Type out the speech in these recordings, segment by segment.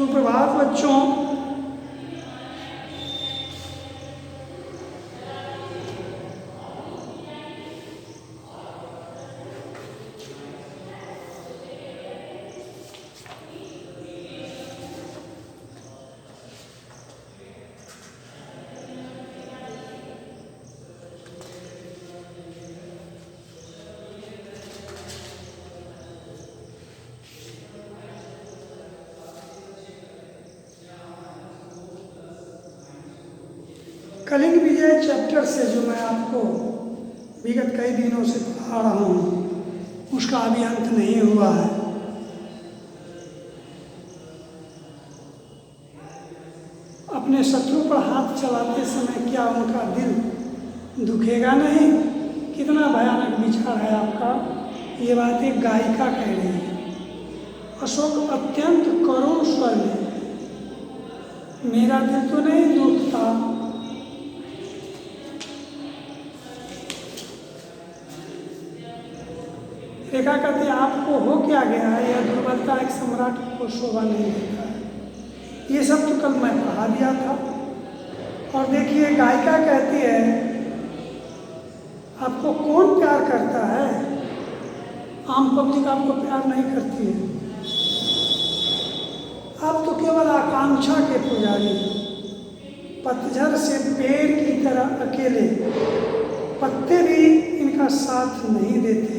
सुप्रभात बच्चों। कलिंग विजय चैप्टर से जो मैं आपको विगत कई दिनों से पढ़ा रहा हूँ उसका अभी अंत नहीं हुआ है। अपने शत्रु पर हाथ चलाते समय क्या उनका दिल दुखेगा नहीं? कितना भयानक विचार है आपका। ये बात एक गायिका कह रही है। अशोक अत्यंत करुण स्वर में, मेरा दिल तो नहीं दुखता। रेखा कहते आपको हो क्या गया है? यह दुर्बलता एक सम्राट को शोभा नहीं देता है। ये सब तो कल मैं पढ़ा दिया था। और देखिए गायिका कहती है आपको कौन प्यार करता है? आम पब्लिक आपको प्यार नहीं करती है। आप तो केवल आकांक्षा के पुजारी हैं। पतझड़ से पेड़ की तरह अकेले, पत्ते भी इनका साथ नहीं देते।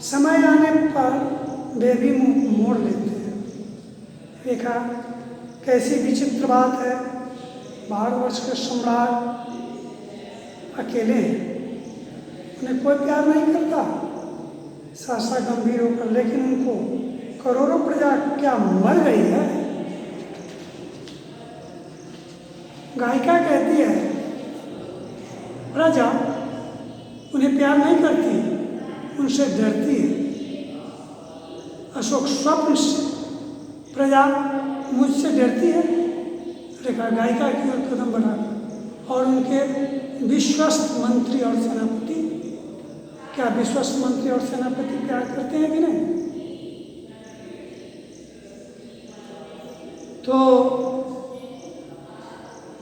समय आने पर वे भी मुंह मोड़ लेते हैं। देखा कैसी विचित्र बात है। भारतवर्ष के सम्राट अकेले हैं, उन्हें कोई प्यार नहीं करता। सहसा गंभीर होकर, लेकिन उनको करोड़ों प्रजा क्या मर गई है? गायिका कहती है प्रजा उन्हें प्यार नहीं करती, उनसे डरती है। अशोक स्वप्न से प्रजा मुझसे डरती है। रेखा गायिका की ओर कदम बढ़ाकर, और उनके विश्वस्त मंत्री और सेनापति, क्या विश्वस्त मंत्री और सेनापति प्यार करते हैं कि नहीं? तो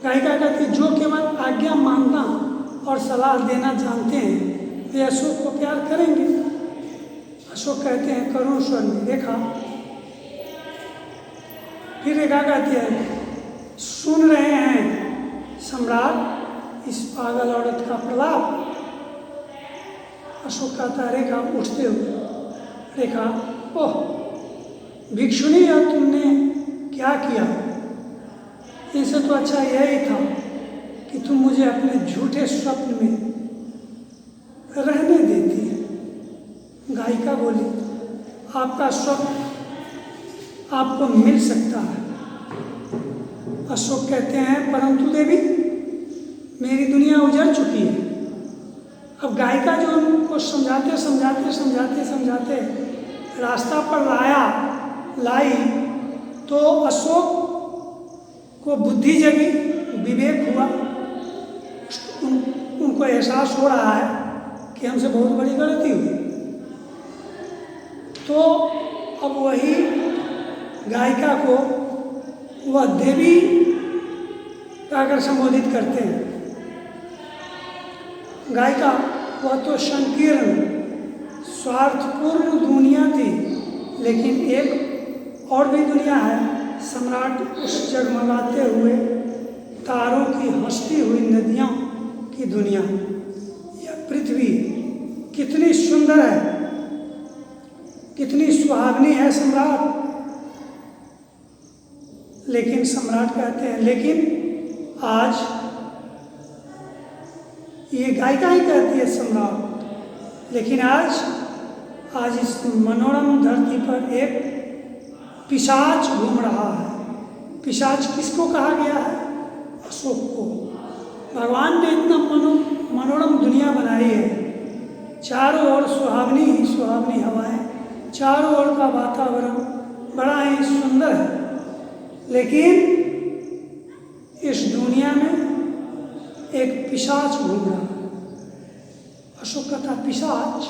गायिका कहती जो केवल आज्ञा मानना और सलाह देना जानते हैं वे अशोक को प्यार करेंगे। अशोक कहते हैं करुण स्वर में, रेखा। फिर रेखा कहती है सुन रहे हैं सम्राट इस पागल औरत का प्रलाप? अशोक कहता है रेखा उठते हुए, रेखा ओह भिक्षुणी, और तुमने क्या किया? इनसे तो अच्छा यही था कि तुम मुझे अपने झूठे स्वप्न में रहने देती। गायिका बोली आपका स्वप्न आपको मिल सकता है। अशोक कहते हैं परंतु देवी मेरी दुनिया उजड़ चुकी है। अब गायिका जो उनको समझाते समझाते समझाते समझाते रास्ता पर लाई तो अशोक को बुद्धि जगी, विवेक हुआ। उनको एहसास हो रहा है कि हमसे बहुत बड़ी गलती हुई। तो अब वही गायिका को वह देवी कहकर संबोधित करते हैं। गायिका वह तो संकीर्ण स्वार्थपूर्ण दुनिया थी, लेकिन एक और भी दुनिया है। सम्राट उस जगमगाते हुए तारों की हंसती हुई नदियों की दुनिया। यह पृथ्वी कितनी सुंदर है, कितनी सुहावनी है सम्राट। लेकिन सम्राट कहते हैं लेकिन आज, ये गायिका ही कहती है सम्राट, लेकिन आज इस मनोरम धरती पर एक पिशाच घूम रहा है। पिशाच किसको कहा गया है? अशोक को। भगवान ने इतना मनोरम दुनिया बनाई है, चारों ओर सुहावनी ही सुहावनी हवाएं, चारों ओर का वातावरण बड़ा ही सुंदर है, लेकिन इस दुनिया में एक पिशाच घूम रहा है। अशोक कहता पिशाच?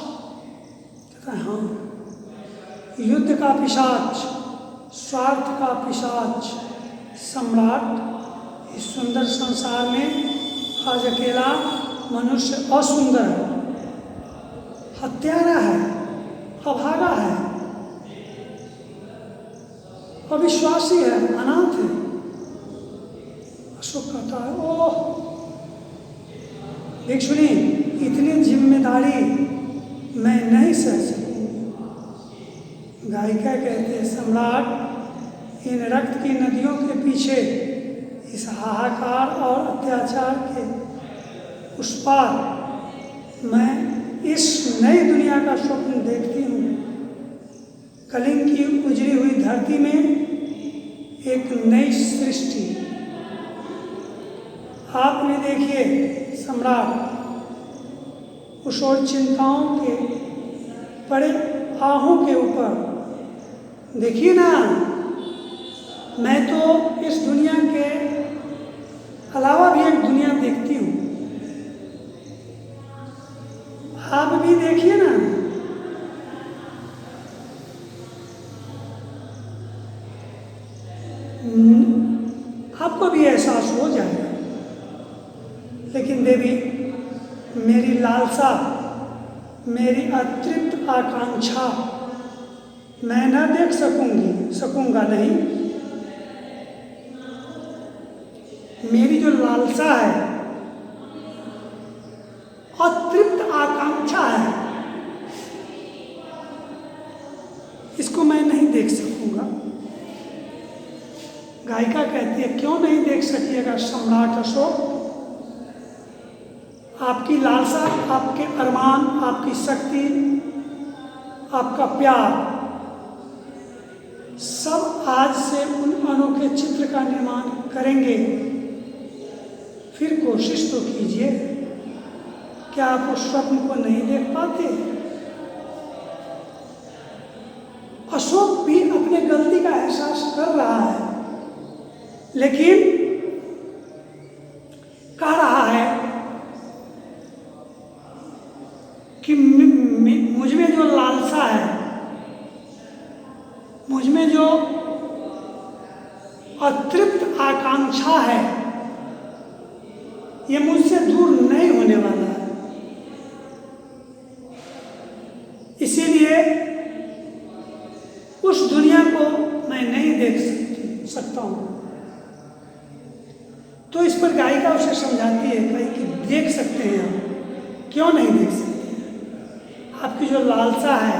कहता है हाँ, युद्ध का पिशाच, स्वार्थ का पिशाच सम्राट इस सुंदर संसार में आज अकेला मनुष्य असुंदर है, हत्यारा है, अभागा है, अविश्वासी है, अनाथ है। अशोक कहता है, ओह भिक्षुणी, इतनी जिम्मेदारी मैं नहीं सह सकूंगी। गायिका कहते हैं, सम्राट, इन रक्त की नदियों के पीछे, इस हाहाकार और अत्याचार के उस पार मैं इस नई दुनिया का स्वप्न देखती हूँ। कलिंग की उजड़ी हुई धरती में एक नई सृष्टि। आपने देखिए सम्राट, उस ओर चिंताओं के बड़े आहों के ऊपर देखिए ना, मैं तो इस दुनिया के अलावा भी एक दुनिया देखती हूँ। आप भी देखिए ना, आपको भी एहसास हो जाएगा। लेकिन देवी, मेरी लालसा, मेरी अतृप्त आकांक्षा मैं न देख सकूंगा नहीं। मेरी जो लालसा है, अतृप्त आकांक्षा है, इसको मैं नहीं देख सकूंगा। गायिका कहती है, क्यों नहीं देख सकिएगा सम्राट अशोक? आपकी लालसा, आपके अरमान, आपकी शक्ति, आपका प्यार, सब आज से उन अनोखे चित्र का निर्माण करेंगे। फिर कोशिश तो कीजिए। क्या आप उस स्वप्न को नहीं देख पाते? अशोक भी अपने गलती का एहसास कर रहा है, लेकिन कह रहा है कि मुझ में जो लालसा है, मुझ में जो अतृप्त आकांक्षा है, ये मुझसे दूर नहीं होने वाला है। इसीलिए उस दुनिया को मैं नहीं देख सकता हूं। तो इस पर गायिका उसे समझाती है भाई कि देख सकते हैं आप, क्यों नहीं देख सकते? आपकी जो लालसा है,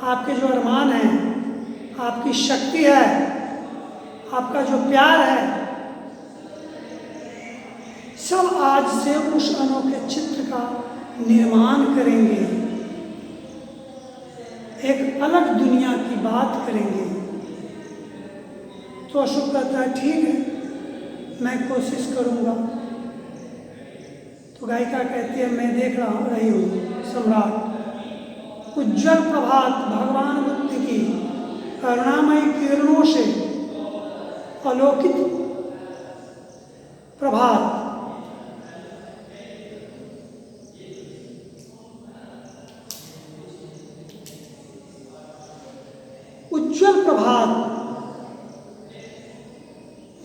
आपके जो अरमान है, आपकी शक्ति है, आपका जो प्यार है, सब आज से उस अनोखे चित्र का निर्माण करेंगे, एक अलग दुनिया की बात करेंगे। तो अशोक कहता है, ठीक है, मैं कोशिश करूंगा। तो गायिका कहती है, मैं देख रही हूँ सम्राट, उज्जवल प्रभात भगवान बुद्ध की करुणामयी किरणों से अलौकिक प्रभात, उज्जवल प्रभात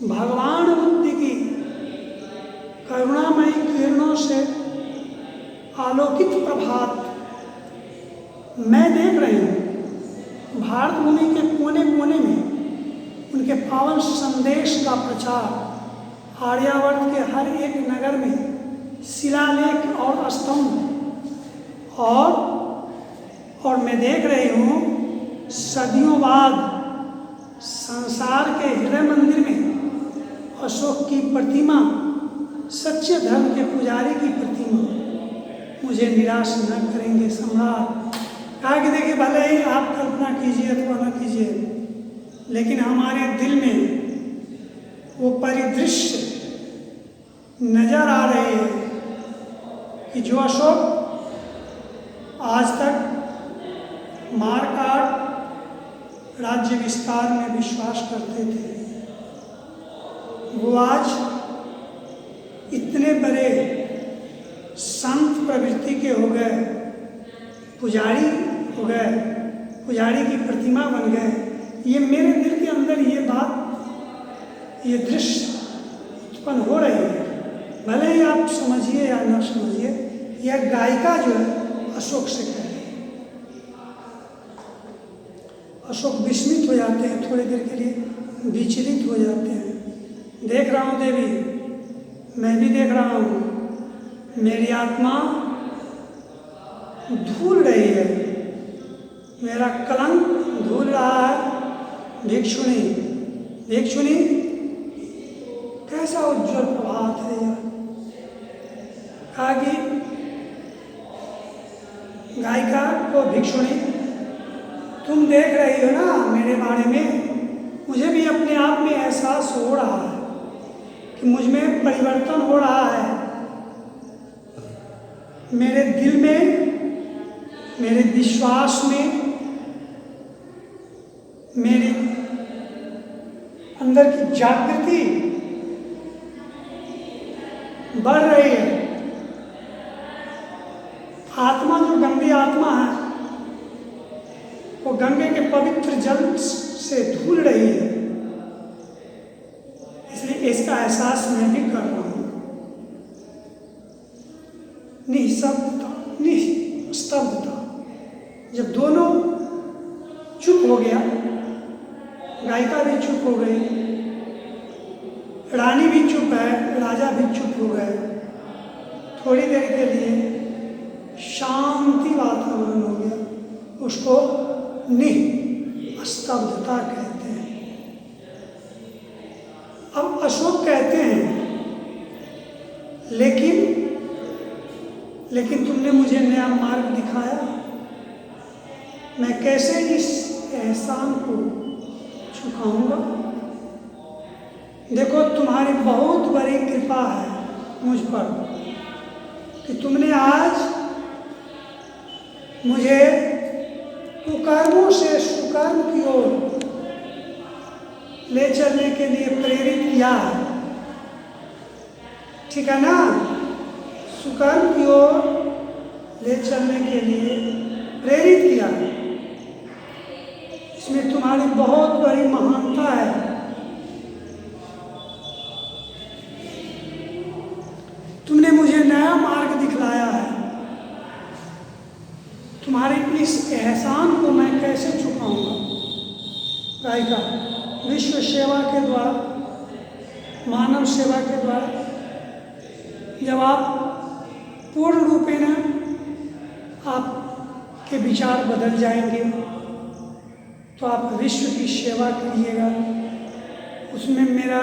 भगवान बुद्ध की करुणामयी किरणों से आलोकित प्रभात मैं देख रही हूँ। भारत भूमि के कोने कोने में उनके पावन संदेश का प्रचार, आर्यावर्त के हर एक नगर में शिलालेख और स्तंभ, और मैं देख रही हूँ सदियों बाद संसार के हृदय मंदिर में अशोक की प्रतिमा, सच्चे धर्म के पुजारी की प्रतिमा मुझे निराश न करेंगे सम्राट। कहा कि देखिए, भले ही आप कल्पना कीजिए अथवा न कीजिए, लेकिन हमारे दिल में वो परिदृश्य नजर आ रही है कि जो अशोक आज तक मारकाट राज्य विस्तार में विश्वास करते थे, वो आज इतने बड़े संत प्रवृत्ति के हो गए, पुजारी हो गए, पुजारी की प्रतिमा बन गए। ये मेरे दिल बात, ये दृश्य उत्पन्न हो रही है, भले ही आप समझिए या ना समझिए, यह गायिका जो है अशोक से कह रही है। अशोक विस्मित हो जाते हैं, थोड़ी देर के लिए विचलित हो जाते हैं। देख रहा हूँ देवी, मैं भी देख रहा हूँ, मेरी आत्मा धूल रही है, मेरा कलंक धूल रहा है। भिक्षुणी, भिक्षुणी, कैसा उज्जवल प्रभात है यह। कहा कि गायिका को, भिक्षुणी, तुम देख रही हो ना मेरे बारे में, मुझे भी अपने आप में एहसास हो रहा है कि मुझ में परिवर्तन हो रहा है। मेरे दिल में, मेरे विश्वास में, मेरे अंदर की जागृति बढ़ रही है। आत्मा जो गंदी आत्मा है वो गंगे के पवित्र जल से धुल रही है, इसलिए इसका एहसास मैं भी कर रहा हूं। निःशब्दता, निस्तब्धता, जब दोनों चुप हो गया, गायिका भी चुप हो गई, रानी भी चुप है, राजा भी चुप हो गए, थोड़ी देर के लिए शांति वातावरण हो गया, उसको निस्तब्धता कहते हैं। अब अशोक कहते हैं, लेकिन तुमने मुझे नया मार्ग दिखाया, मैं कैसे इस एहसान को चुकाऊंगा। देखो, तुम्हारी बहुत बड़ी कृपा है मुझ पर कि तुमने आज मुझे कुकर्मों से सुकर्म की ओर ले चलने के लिए प्रेरित किया है, ठीक है ना। सुकर्म की ओर ले चलने के लिए प्रेरित किया है, इसमें तुम्हारी बहुत बड़ी महानता है। तुमने मुझे नया मार्ग दिखलाया है, तुम्हारे इस एहसान को मैं कैसे चुकाऊंगा। गायिका, विश्व सेवा के द्वारा, मानव सेवा के द्वारा जब आप पूर्ण रूपेण आपके विचार बदल जाएंगे तो आप विश्व की सेवा कीजिएगा, उसमें मेरा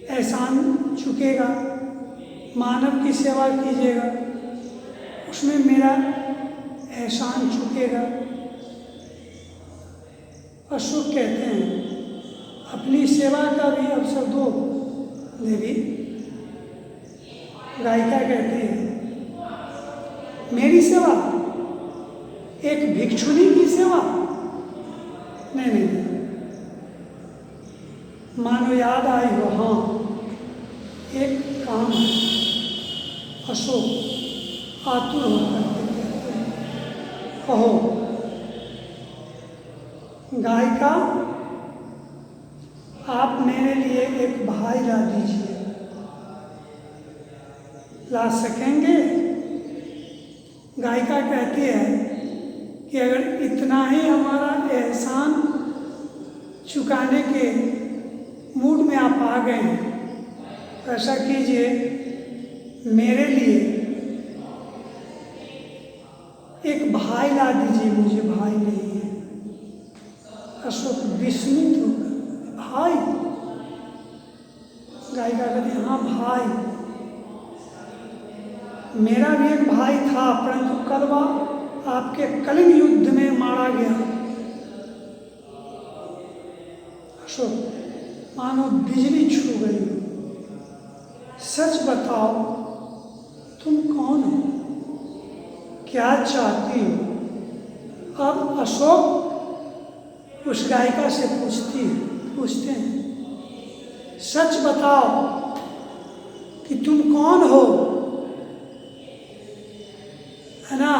एहसान चुकेगा। मानव की सेवा कीजिएगा, उसमें मेरा एहसान चुकेगा। अशोक कहते हैं, अपनी सेवा का भी अवसर दो देवी। गायिका कहती है, मेरी सेवा, एक भिक्षुणी की सेवा? नहीं नहीं नहीं, मानो याद आई हो, हाँ एक काम है। अशोक आतुर होकर कहते हैं, कहो। गायिका, आप मेरे लिए एक भाई ला दीजिए। ला सकेंगे? गायिका कहती है कि अगर इतना ही हमारा एहसान चुकाने के मूड में आप आ गए हैं, तो ऐसा कीजिए, मेरे लिए एक भाई ला दीजिए, मुझे भाई नहीं है। अशोक विस्मित होकर, भाई? गायिका कहती, हाँ भाई, मेरा भी एक भाई था, परंतु कल वह आपके कलिंग युद्ध में मारा गया। अशोक मानो बिजली छू गई। सच बताओ, तुम कौन हो, क्या चाहती हो? अब अशोक उस गायिका से पूछते हैं, सच बताओ कि तुम कौन हो, है ना?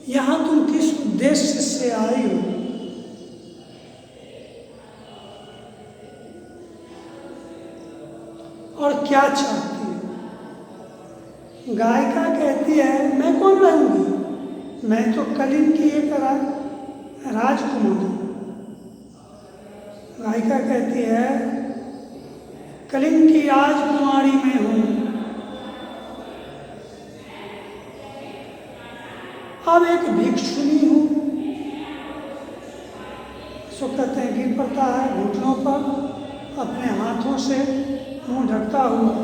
यहाँ तुम किस उद्देश्य से आई हो? और क्या चाहती हो? गायिका कहती है मैं कौन रहूंगी, मैं तो कलिंग की एक राजकुमारी। गायिका कहती है कलिंग की राजकुमारी मैं हूं। अब एक भिक्षुनी हूं। सो कहते हैं गिर पड़ता है घुटनों पर, अपने हाथों से मुंह ढकता हुआ।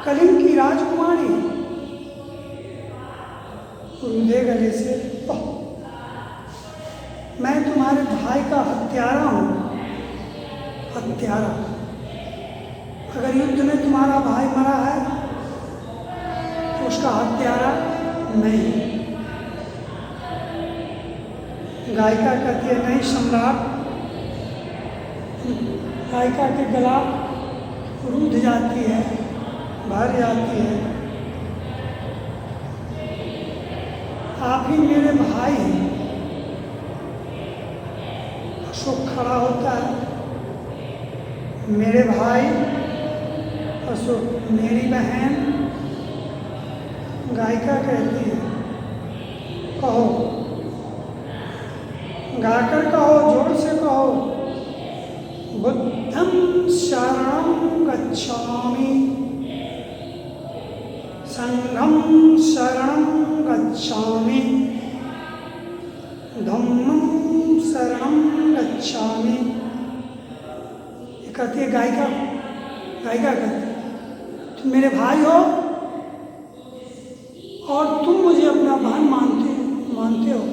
कलिंग की राजकुमारी रुदे गले से, मैं तुम्हारे भाई का हत्यारा हूं। हत्यारा, अगर युद्ध में तुम्हारा भाई मरा है तो उसका हत्यारा मैं ही। गायिका कहती है नहीं सम्राट। गायिका के गला रूठ जाती है, भर जाती है। आप ही मेरे भाई हैं। अशोक खड़ा होता है, मेरे भाई अशोक, मेरी बहन। गायिका कहती है कहो, गाकर कहो, जोर से कहो, बुद्धं शरणं गच्छामि, संघं शरणं गच्छामि, धम्मं शरणं गच्छामि। ये कहती है गायिका। गायिका कहती है तुम मेरे भाई हो और तुम मुझे अपना बहन मानते हो,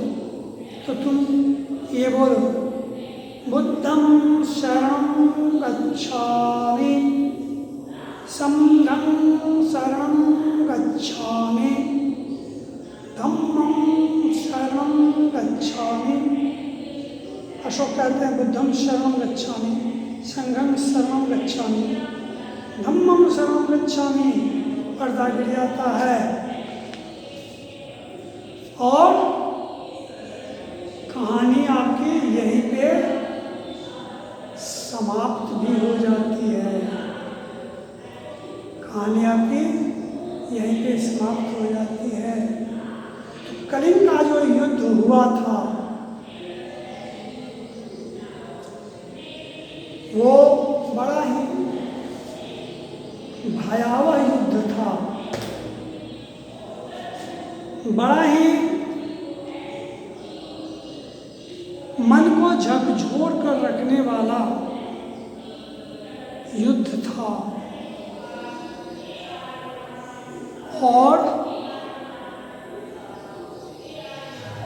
तो तुम ये बोलो बुद्धं शरणं गच्छामि, संघं शरणं गच्छामि, धम्मं शरणं गच्छामि। अशोक कहते हैं बुद्धं शरणं गच्छामि, संघं शरणं गच्छामि, धम्मं शरणं गच्छामि। पर्दा गिर जाता है और कहानी आपकी यहीं पे समाप्त भी हो जाती है। कहानी आपकी यहीं पे समाप्त हो जाती है। तो कलिंग का जो युद्ध हुआ था वो बड़ा ही भयावह युद्ध था, बड़ा ही मन को झकझोर कर रखने वाला युद्ध था। और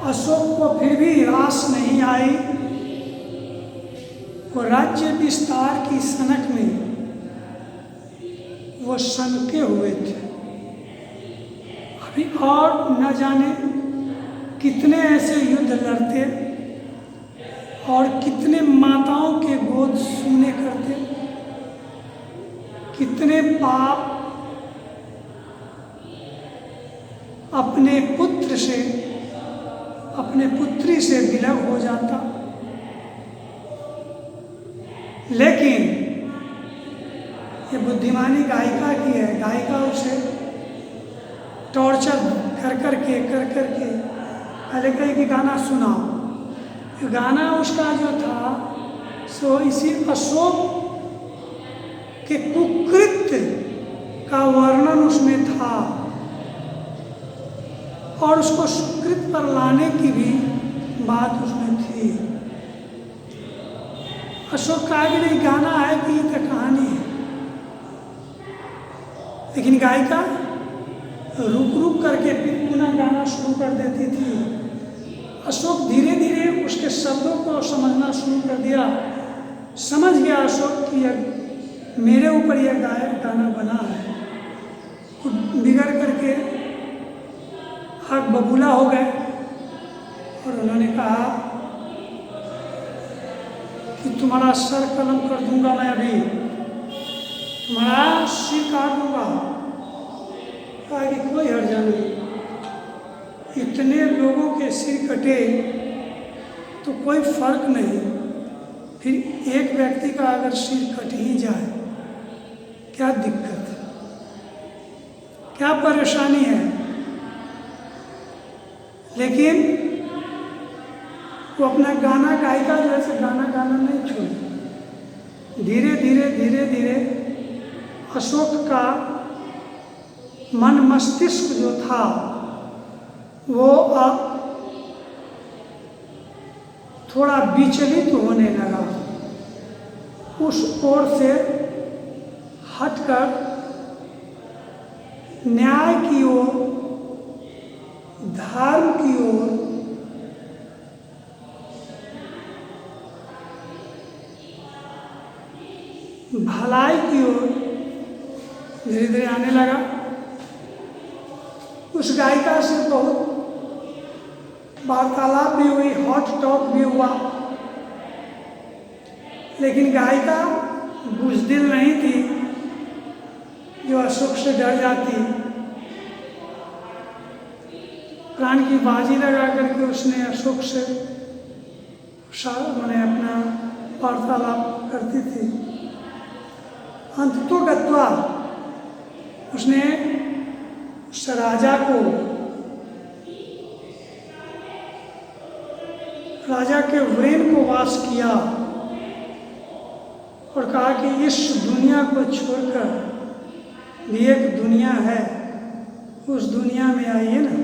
अशोक को फिर भी रास नहीं आई। वो राज्य विस्तार की सनक में वो सनके हुए थे। अभी और न जाने कितने ऐसे युद्ध लड़ते और कितने माताओं के गोद सूने करते, कितने पाप अपने पुत्र से, अपने पुत्री से विलग हो जाता। लेकिन ये बुद्धिमानी गायिका की है। गायिका उसे टॉर्चर कर करके पहले कहे कि गाना सुनाओ। गाना उसका जो था सो इसी अशोक के कुकृत्य का वर्णन उसमें था और उसको सुकृत पर लाने की भी बात उसमें थी। अशोक का आगे नहीं गाना है कि ये तो कहानी है, लेकिन गायिका रुक रुक करके फिर पुनः गाना शुरू कर देती थी। अशोक धीरे धीरे उसके शब्दों को समझना शुरू कर दिया। समझ गया अशोक कि यह मेरे ऊपर यह गाना बना है। बिगड़ करके आग बबूला हो गए और उन्होंने कहा कि तुम्हारा सर कलम कर दूंगा मैं, अभी तुम्हारा सिर काट दूंगा। कहा कि कोई हर्जा नहीं, इतने लोगों के सिर कटे तो कोई फर्क नहीं, फिर एक व्यक्ति का अगर सिर कट ही जाए क्या दिक्कत है, क्या परेशानी है। लेकिन वो अपना गाना गायिका जैसे गाना गाना नहीं छोड़ी। धीरे धीरे धीरे धीरे अशोक का मन मस्तिष्क जो था वो अब थोड़ा विचलित होने लगा। उस ओर से हटकर न्याय की ओर, धर्म की ओर, भलाई की ओर धीरे धीरे आने लगा। उस गायिका से बहुत वार्तालाप भी हुई, हॉट टॉक भी हुआ, लेकिन गायिका बुज़दिल नहीं थी जो अशोक से डर जाती। प्राण की बाजी लगा करके उसने अशोक से मैंने अपना वार्तालाप करती थी। अंततोगत्वा उसने उस राजा को, राजा के व्रेन को वास किया और कहा कि इस दुनिया को छोड़कर भी एक दुनिया है, उस दुनिया में आइए ना,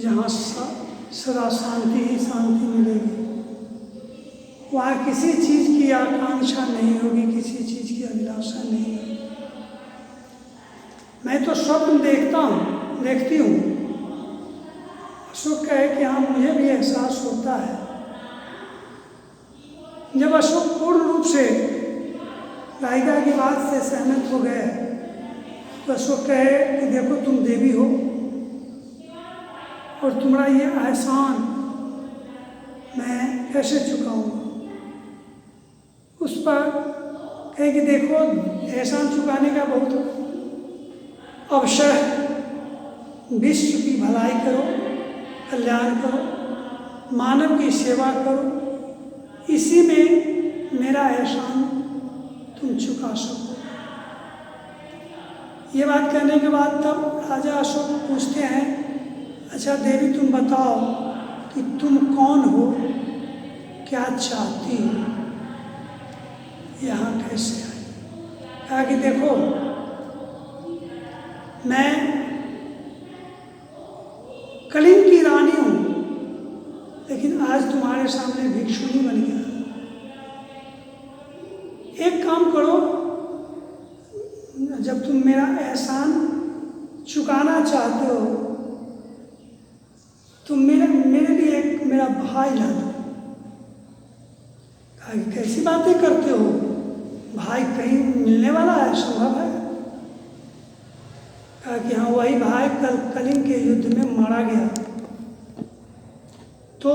जहाँ सदा शांति ही शांति मिलेगी। वहाँ किसी चीज़ की आकांक्षा नहीं होगी, किसी चीज़ की अभिलाषा नहीं होगी। मैं तो स्वप्न देखती हूँ। अशोक कहे कि हाँ, मुझे भी एहसास होता है। जब अशोक पूर्ण रूप से गायिका की बात से सहमत हो गए तो अशोक कहे कि देखो, तुम देवी हो और तुम्हारा ये एहसान मैं कैसे चुकाऊंगा। उस पर कहे कि देखो, एहसान चुकाने का बहुत अवसर है। विश्व की भलाई करो, कल्याण करो, मानव की सेवा करो, इसी में मेरा एहसान तुम चुका सको। ये बात कहने के बाद तब राजा अशोक पूछते हैं, अच्छा देवी, तुम बताओ कि तुम कौन हो, क्या चाहती हो, यहाँ कैसे आई। कहा कि देखो, मैं कलिंग की रानी हूँ, लेकिन आज तुम्हारे सामने भिक्षुणी बन गया। एक काम करो, जब तुम मेरा एहसान चुकाना चाहते हो, तुम मेरे लिए एक मेरा भाई ला दो। कहा कि कैसी बातें करते हो, भाई कहीं मिलने वाला है, संभव है। कहा कि हाँ, वही भाई कल कलिंग के युद्ध में मारा गया। तो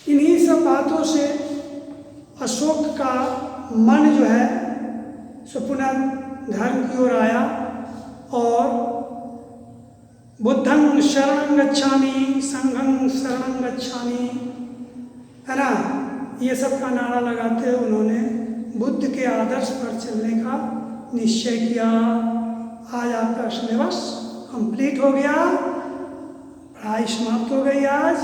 इन्हीं सब बातों से अशोक का मन जो है सो पुनः धर्म की ओर आया और बुद्धं शरणं गच्छामि, संघं शरणं गच्छामि, है ना, ये सब का नारा लगाते हुए उन्होंने बुद्ध के आदर्श पर चलने का निश्चय किया। आज आपका सिलेबस कंप्लीट हो गया, पढ़ाई समाप्त हो गई आज।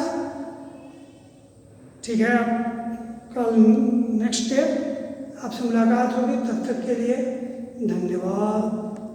ठीक है, कल नेक्स्ट डे आपसे मुलाकात होगी। तब तक के लिए धन्यवाद।